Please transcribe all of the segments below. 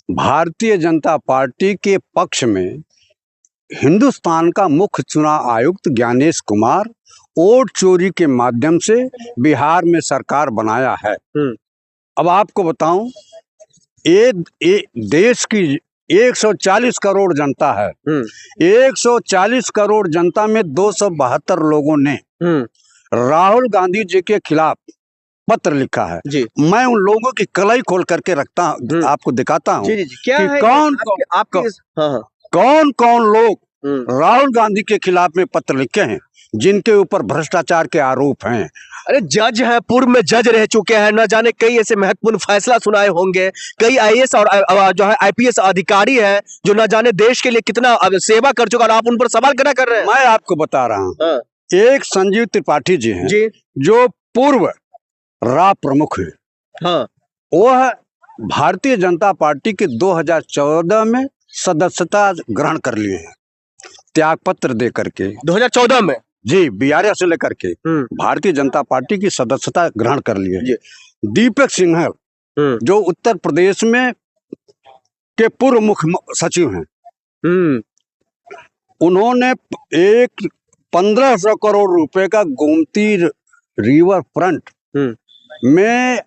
Bharatiya Janata party के पक्ष में हिंदुस्तान का मुख्य चुनाव आयुक्त ज्ञानेश कुमार वोट चोरी के माध्यम से बिहार में सरकार बनाया है। अब आपको बताऊं, ये देश की 140 करोड़ जनता है। 140 करोड़ जनता में 272 लोगों ने राहुल गांधी जी के खिलाफ पत्र लिखा है जी। मैं उन लोगों की कलाई खोल करके रखता हूं, आपको दिखाता हूं क्या कि है कौन कौन लोग राहुल गांधी के खिलाफ में पत्र लिखे हैं जिनके ऊपर भ्रष्टाचार के आरोप हैं। अरे जज है, पूर्व में जज रह चुके हैं, न जाने कई ऐसे महत्वपूर्ण फैसला सुनाए होंगे। कई आईएएस और जो है आईपीएस अधिकारी है जो न जाने देश के लिए कितना सेवा कर चुका, और आप उन पर सवाल कर रहे हैं। मैं आपको बता रहा हूँ, एक संजीव त्रिपाठी जी हैं जी, जो पूर्व रा प्रमुख है। वह भारतीय जनता पार्टी के 2014 में सदस्यता ग्रहण कर लिए हैं, त्याग पत्र दे करके 2014 में जी, बिहार से लेकर के भारतीय जनता पार्टी की सदस्यता ग्रहण कर लिए हैं। दीपक सिंह जो उत्तर प्रदेश में के पूर्व मुख्य सचिव हैं, उन्होंने एक 1500 करोड़ रुपए का गोमती रिवर फ्रंट में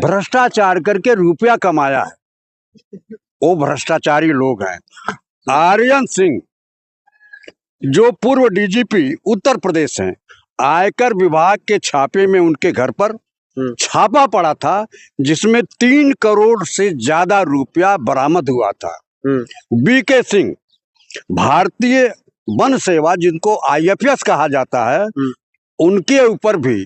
भ्रष्टाचार करके रुपया कमाया है। वो भ्रष्टाचारी लोग हैं। आर्यन सिंह जो पूर्व डीजीपी उत्तर प्रदेश हैं, आयकर विभाग के छापे में उनके घर पर छापा पड़ा था जिसमें 3 करोड़ से ज्यादा रुपया बरामद हुआ था। बीके सिंह भारतीय वन सेवा जिनको आईएफएस कहा जाता है, उनके ऊपर भी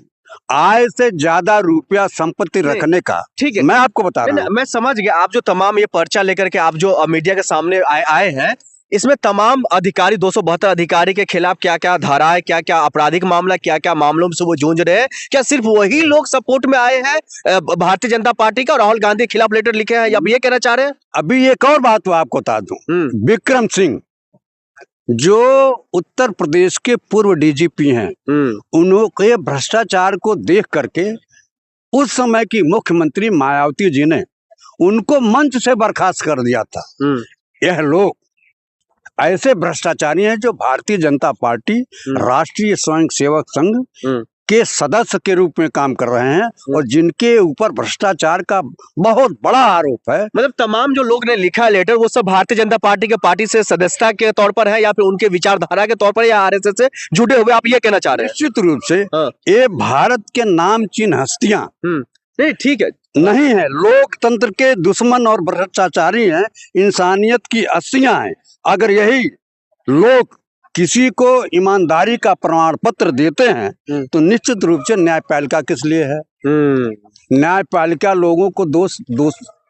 आय से ज्यादा रुपया संपत्ति रखने का। ठीक है, मैं आपको बता रहा हूं। मैं समझ गया। आप जो तमाम ये पर्चा लेकर के आप जो मीडिया के सामने आए हैं, इसमें तमाम अधिकारी 272 अधिकारी के खिलाफ क्या क्या धाराएं, क्या क्या आपराधिक मामला, क्या क्या मामलों से वो जूझ रहे हैं? क्या सिर्फ वही लोग सपोर्ट में आए हैं भारतीय जनता पार्टी का, राहुल गांधी के खिलाफ लेटर लिखे हैं, या ये कहना चाह रहे हैं? अभी एक और बात वो आपको बता दूं, विक्रम सिंह जो उत्तर प्रदेश के पूर्व डीजीपी हैं, उन्होंने भ्रष्टाचार को देख करके उस समय की मुख्यमंत्री मायावती जी ने उनको मंच से बर्खास्त कर दिया था। यह लोग ऐसे भ्रष्टाचारी हैं जो भारतीय जनता पार्टी राष्ट्रीय स्वयंसेवक संघ के सदस्य के रूप में काम कर रहे हैं और जिनके ऊपर भ्रष्टाचार का बहुत बड़ा आरोप है। मतलब तमाम जो लोग ने लिखा है लेटर, वो सब भारतीय जनता पार्टी के पार्टी से सदस्यता के तौर पर है, या फिर उनके विचारधारा के तौर पर, या आरएसएस से जुड़े हुए, आप ये कहना चाह रहे हैं? निश्चित रूप से ये भारत के नामचीन हस्तियां नहीं, ठीक है, नहीं है, लोकतंत्र के दुश्मन और भ्रष्टाचारी हैं, इंसानियत की अस्सियां हैं। अगर यही लोग किसी को ईमानदारी का प्रमाण पत्र देते हैं तो निश्चित रूप से न्यायपालिका किस लिए है? न्यायपालिका लोगों को दोष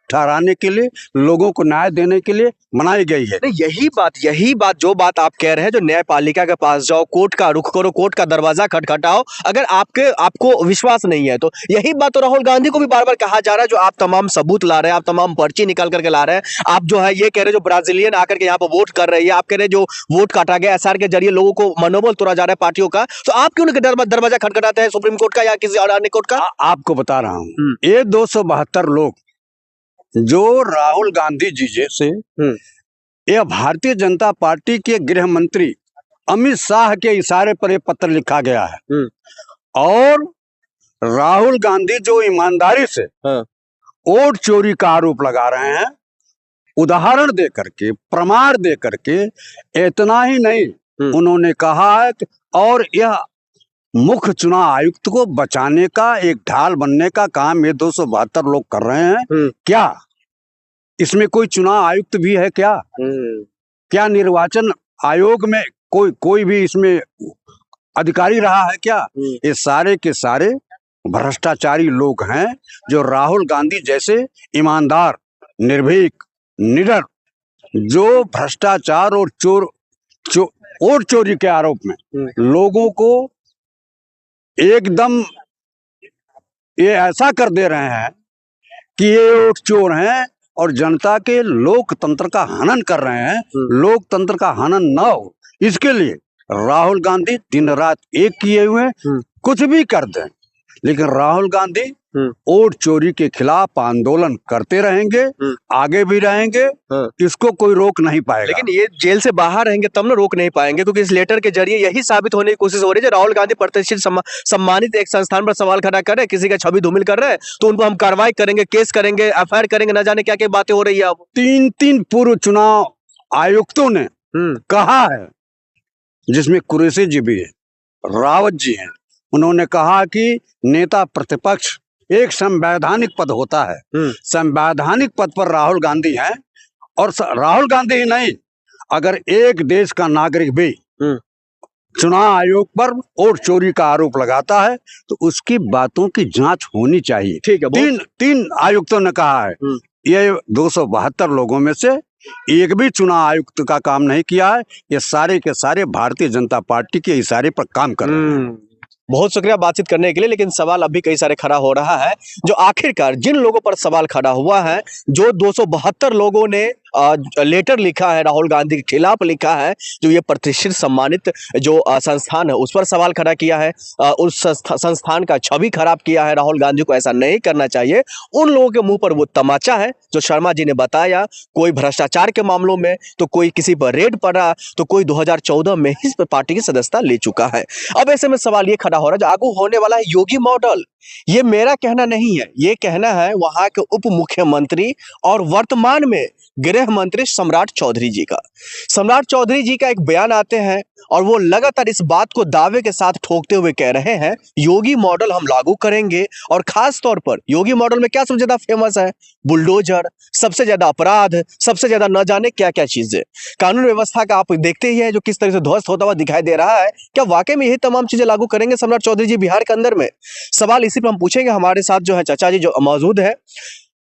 ठहराने के लिए, लोगों को न्याय देने के लिए बनाई गई है। यही बात जो बात आप कह रहे हैं, जो न्यायपालिका के पास जाओ, कोर्ट का रुख करो, कोर्ट का दरवाजा खटखटाओ, अगर आपको विश्वास नहीं है तो यही बात तो राहुल गांधी को भी बार बार कहा जा रहा है। जो आप तमाम सबूत ला रहे हैं, आप तमाम पर्ची निकाल करके ला रहे हैं, आप जो है ये कह रहे हैं जो ब्राजीलियन आकर के यहाँ पर वोट कर रही है, आप कह रहे हैं जो वोट काटा गया एसआर के जरिए लोगों को मनोबल तोड़ा जा रहा है पार्टियों का, तो आप क्यों दरवाजा खटखटाते हैं सुप्रीम कोर्ट का या किसी अन्य कोर्ट का? आपको बता रहा हूँ, ये 272 लोग जो राहुल गांधी जी जैसे, यह भारतीय जनता पार्टी के गृह मंत्री अमित शाह के इशारे पर यह पत्र लिखा गया है। और राहुल गांधी जो ईमानदारी से वोट चोरी का आरोप लगा रहे हैं, उदाहरण दे करके, प्रमाण दे करके, इतना ही नहीं, उन्होंने कहा है कि और यह मुख्य चुनाव आयुक्त को बचाने का, एक ढाल बनने का काम ये 272 लोग कर रहे हैं। क्या इसमें कोई चुनाव आयुक्त भी है क्या? क्या निर्वाचन आयोग में कोई भी इसमें अधिकारी रहा है क्या? ये सारे के सारे भ्रष्टाचारी लोग हैं जो राहुल गांधी जैसे ईमानदार, निर्भीक, निडर, जो भ्रष्टाचार और वोट चोरी के आरोप में लोगों को एकदम ये ऐसा कर दे रहे हैं कि ये वोट चोर हैं और जनता के लोकतंत्र का हनन कर रहे हैं। लोकतंत्र का हनन न हो, इसके लिए राहुल गांधी दिन रात एक किए हुए, कुछ भी कर दें, लेकिन राहुल गांधी वोट चोरी के खिलाफ आंदोलन करते रहेंगे, आगे भी रहेंगे। इसको कोई रोक नहीं पाएगा। लेकिन ये जेल से बाहर रहेंगे तब ना रोक नहीं पाएंगे, क्योंकि इस लेटर के जरिए यही साबित होने की कोशिश हो रही है। जो राहुल गांधी प्रतिष्ठित सम्मानित एक संस्थान पर सवाल खड़ा कर रहे हैं, किसी का छवि धूमिल कर रहे हैं, तो उनको हम कार्रवाई करेंगे, केस करेंगे, एफआईआर करेंगे, न जाने क्या क्या बातें हो रही है। अब 3 पूर्व चुनाव आयुक्तों ने कहा है, जिसमें कुरैशी जी भी है, रावत जी हैं, उन्होंने कहा कि नेता प्रतिपक्ष एक संवैधानिक पद होता है। संवैधानिक पद पर राहुल गांधी हैं, और राहुल गांधी ही नहीं, अगर एक देश का नागरिक भी चुनाव आयोग पर वोट चोरी का आरोप लगाता है तो उसकी बातों की जांच होनी चाहिए। ठीक है। तीन आयुक्तों ने कहा है। ये 272 लोगों में से एक भी चुनाव आयुक्त का काम नहीं किया है। ये सारे के सारे भारतीय जनता पार्टी के इशारे पर काम कर रहे हैं। बहुत शुक्रिया बातचीत करने के लिए। लेकिन सवाल अभी कई सारे खड़ा हो रहा है, जो आखिरकार जिन लोगों पर सवाल खड़ा हुआ है, जो 272 लोगों ने लेटर लिखा है, राहुल गांधी के खिलाफ लिखा है, जो ये प्रतिष्ठित सम्मानित जो संस्थान है उस पर सवाल खड़ा किया है, उस संस्थान का छवि खराब किया है, राहुल गांधी को ऐसा नहीं करना चाहिए, उन लोगों के मुंह पर वो तमाचा है जो शर्मा जी ने बताया। कोई भ्रष्टाचार के मामलों में तो कोई किसी पर रेड पड़ा, तो कोई 2014 में ही इस पार्टी की सदस्यता ले चुका है। अब ऐसे में सवाल ये खड़ा हो रहा है, जो आगू होने वाला है योगी मॉडल, ये मेरा कहना नहीं है, ये कहना है वहां के उप मुख्यमंत्री और वर्तमान में गृह मंत्री सम्राट चौधरी जी का। सम्राट चौधरी जी का एक बयान आते हैं और वो लगातार इस बात को दावे के साथ ठोकते हुए कह रहे हैं, योगी मॉडल हम लागू करेंगे। और खास तौर पर योगी मॉडल में क्या सबसे ज्यादा फेमस है? बुलडोजर, सबसे ज्यादा अपराध, सबसे ज्यादा न जाने क्या क्या चीजें। कानून व्यवस्था का आप देखते ही है जो किस तरह से ध्वस्त होता हुआ दिखाई दे रहा है। क्या वाकई में यही तमाम चीजें लागू करेंगे सम्राट चौधरी जी बिहार के अंदर में? सवाल इसी पर हम पूछेंगे। हमारे साथ जो है चाचा जी जो मौजूद है।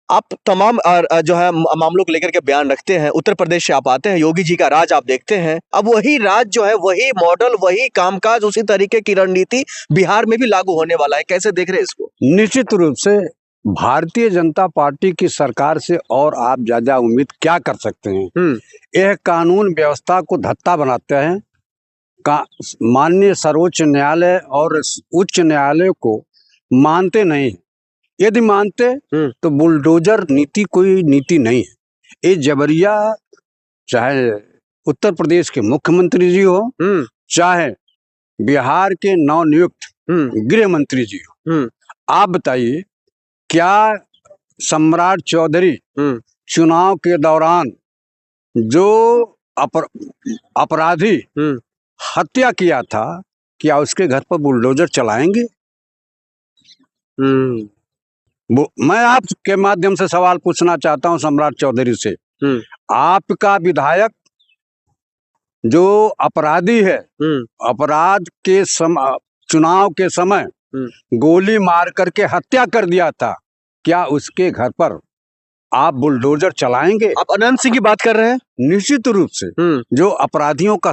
आप तमाम जो है मामलों को लेकर के बयान रखते हैं, उत्तर प्रदेश से आप आते हैं, योगी जी का राज आप देखते हैं। अब वही राज जो है, वही मॉडल, वही कामकाज, उसी तरीके की रणनीति बिहार में भी लागू होने वाला है। कैसे देख रहे हैं इसको? निश्चित रूप से भारतीय जनता पार्टी की सरकार से और आप ज्यादा उम्मीद क्या कर सकते हैं? यह कानून व्यवस्था को धत्ता बनाते हैं। माननीय सर्वोच्च न्यायालय और उच्च न्यायालय को मानते नहीं। यदि मानते तो बुलडोजर नीति कोई नीति नहीं है। ये जबरिया, चाहे उत्तर प्रदेश के मुख्यमंत्री जी हो, चाहे बिहार के नवनियुक्त गृह मंत्री जी हो, आप बताइए, क्या सम्राट चौधरी चुनाव के दौरान जो अपराधी हत्या किया था, क्या उसके घर पर बुलडोजर चलाएंगे? मैं आपके माध्यम से सवाल पूछना चाहता हूं सम्राट चौधरी से। आपका विधायक जो अपराधी है, अपराध के चुनाव के समय गोली मार करके हत्या कर दिया था, क्या उसके घर पर आप बुलडोजर चलाएंगे? आप अनंत सिंह की बात कर रहे हैं? निश्चित रूप से जो अपराधियों का